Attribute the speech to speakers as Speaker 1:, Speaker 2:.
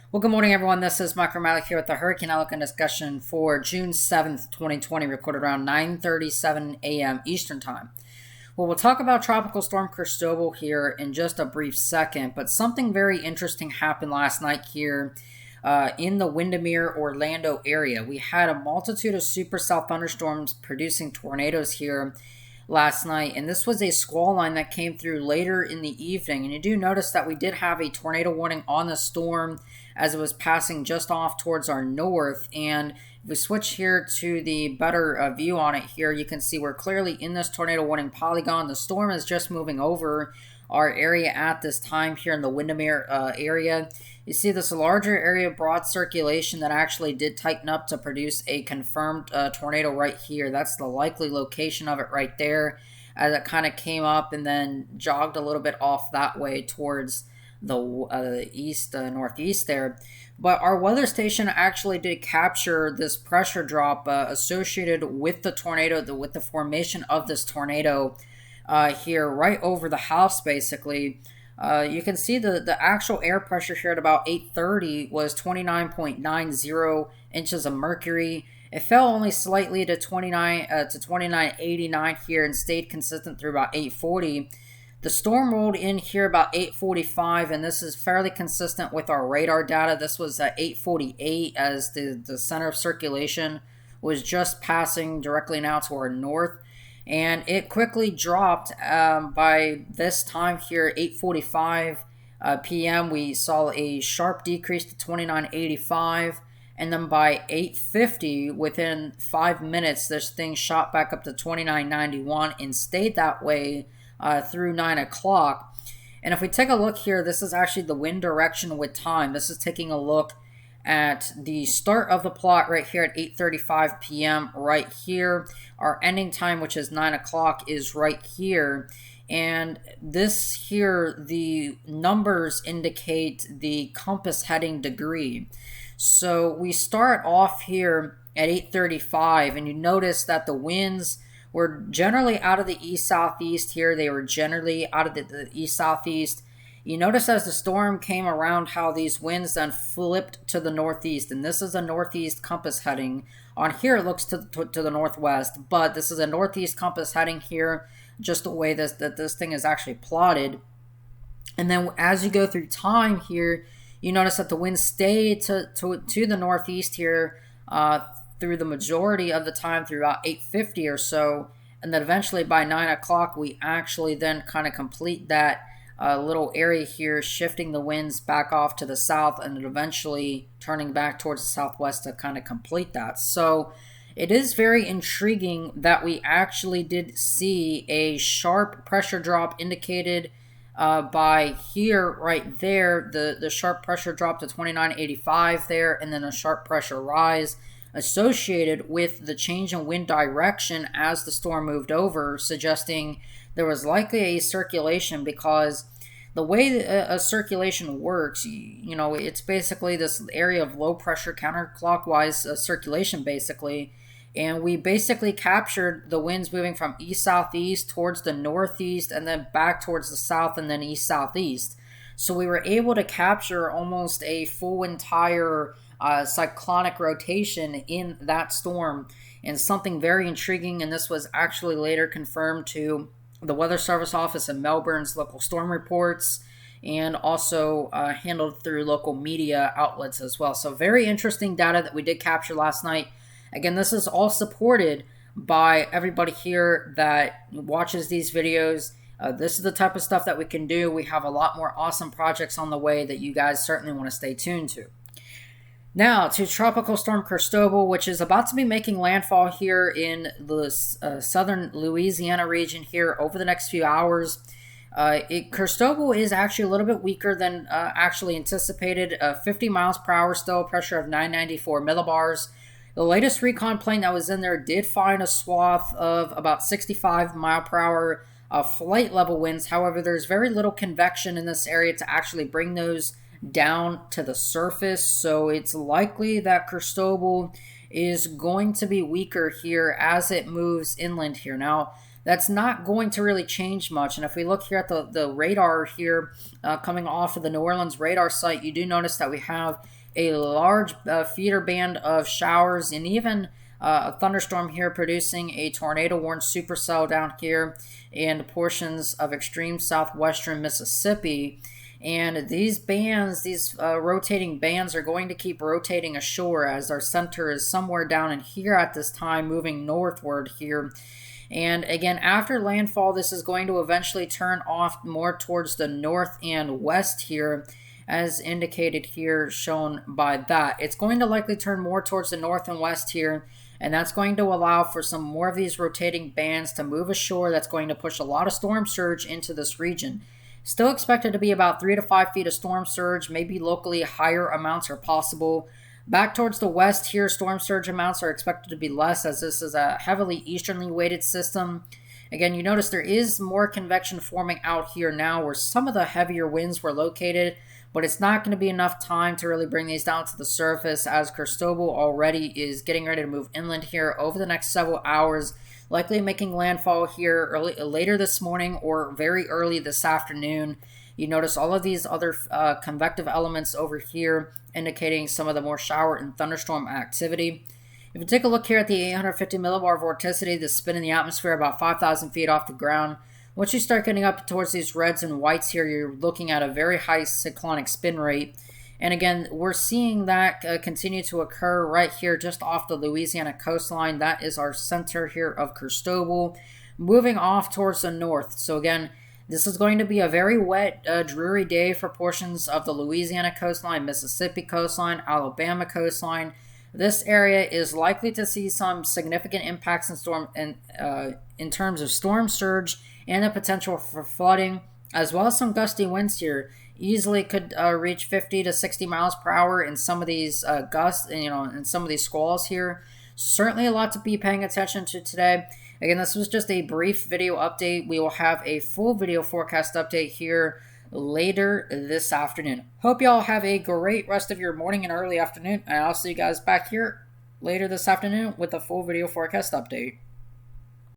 Speaker 1: Well, good morning, everyone. This is Mike Malik here with the Hurricane Outlook and discussion for June 7th, 2020, recorded around 9:37 a.m. Eastern Time. Well, we'll talk about Tropical Storm Cristobal here in just a brief second, but something very interesting happened last night here in the Windermere, Orlando area. We had a multitude of supercell thunderstorms producing tornadoes here last night, and this was a squall line that came through later in the evening. And you do notice that we did have a tornado warning on the storm as it was passing just off towards our north. And if we switch here to the better view on it here, you can see we're clearly in this tornado warning polygon. The storm is just moving over our area at this time here in the Windermere area. You see this larger area of broad circulation that actually did tighten up to produce a confirmed tornado right here. That's the likely location of it right there, as it kind of came up and then jogged a little bit off that way towards the east, northeast there. But our weather station actually did capture this pressure drop associated with the tornado, with the formation of this tornado here right over the house, basically. You can see the actual air pressure here at about 8:30 was 29.90 inches of mercury. It fell only slightly to 2989 here and stayed consistent through about 8:40. The storm rolled in here about 8:45, and this is fairly consistent with our radar data. This was at 8:48 as the center of circulation was just passing directly now to our north. And it quickly dropped by this time here, 8:45 p.m. We saw a sharp decrease to 2985. And then by 8:50, within 5 minutes, this thing shot back up to 2991 and stayed that way through 9 o'clock. And if we take a look here, this is actually the wind direction with time. This is taking a look at the start of the plot right here at 8:35 p.m. right here. Our ending time, which is 9 o'clock, is right here. And this here, the numbers indicate the compass heading degree. So we start off here at 8:35, and you notice that the winds were generally out of the east-southeast here. They were generally out of the east-southeast. You notice as the storm came around how these winds then flipped to the northeast, and this is a northeast compass heading. On here it looks to the northwest, but this is a northeast compass heading here, just the way that this thing is actually plotted. And then as you go through time here, you notice that the winds stay to the northeast here through the majority of the time through about 8:50 or so, and then eventually by 9 o'clock we actually then kind of complete that little area here, shifting the winds back off to the south and then eventually turning back towards the southwest to kind of complete that. So it is very intriguing that we actually did see a sharp pressure drop indicated by here right there. The sharp pressure drop to 2985 there, and then a sharp pressure rise associated with the change in wind direction as the storm moved over, suggesting there was likely a circulation, because the way a circulation works, it's basically this area of low pressure counterclockwise circulation basically. And we basically captured the winds moving from east-southeast towards the northeast and then back towards the south and then east-southeast. So we were able to capture almost a full entire cyclonic rotation in that storm, and something very intriguing. And this was actually later confirmed to the Weather Service office in Melbourne's local storm reports, and also handled through local media outlets as well. So very interesting data that we did capture last night. Again, this is all supported by everybody here that watches these videos. This is the type of stuff that we can do. We have a lot more awesome projects on the way that you guys certainly want to stay tuned to. Now to Tropical Storm Cristobal, which is about to be making landfall here in the southern Louisiana region here over the next few hours. Cristobal is actually a little bit weaker than actually anticipated. 50 miles per hour still, pressure of 994 millibars. The latest recon plane that was in there did find a swath of about 65 mile per hour flight level winds. However, there's very little convection in this area to actually bring those down to the surface, so it's likely that Cristobal is going to be weaker here as it moves inland here. Now, that's not going to really change much, and if we look here at the radar here coming off of the New Orleans radar site, you do notice that we have a large feeder band of showers, and even a thunderstorm here producing a tornado warned supercell down here in portions of extreme southwestern Mississippi. And these bands, these rotating bands, are going to keep rotating ashore as our center is somewhere down in here at this time, moving northward here. And again, after landfall, this is going to eventually turn off more towards the north and west here, as indicated here, shown by that. It's going to likely turn more towards the north and west here, and that's going to allow for some more of these rotating bands to move ashore. That's going to push a lot of storm surge into this region. Still expected to be about 3 to 5 feet of storm surge, maybe locally higher amounts are possible. Back towards the west here, storm surge amounts are expected to be less, as this is a heavily easterly weighted system. Again, you notice there is more convection forming out here now where some of the heavier winds were located, but it's not going to be enough time to really bring these down to the surface, as Cristobal already is getting ready to move inland here over the next several hours, likely making landfall here later this morning or very early this afternoon. You notice all of these other convective elements over here indicating some of the more shower and thunderstorm activity. If you take a look here at the 850 millibar vorticity, the spin in the atmosphere about 5,000 feet off the ground, once you start getting up towards these reds and whites here, you're looking at a very high cyclonic spin rate. And again, we're seeing that continue to occur right here just off the Louisiana coastline. That is our center here of Cristobal, moving off towards the north. So again, this is going to be a very wet, dreary day for portions of the Louisiana coastline, Mississippi coastline, Alabama coastline. This area is likely to see some significant impacts in terms of storm surge and the potential for flooding, as well as some gusty winds here. Easily could reach 50 to 60 miles per hour in some of these gusts, in some of these squalls here. Certainly a lot to be paying attention to today. Again, this was just a brief video update. We will have a full video forecast update here later this afternoon. Hope y'all have a great rest of your morning and early afternoon, and I'll see you guys back here later this afternoon with a full video forecast update.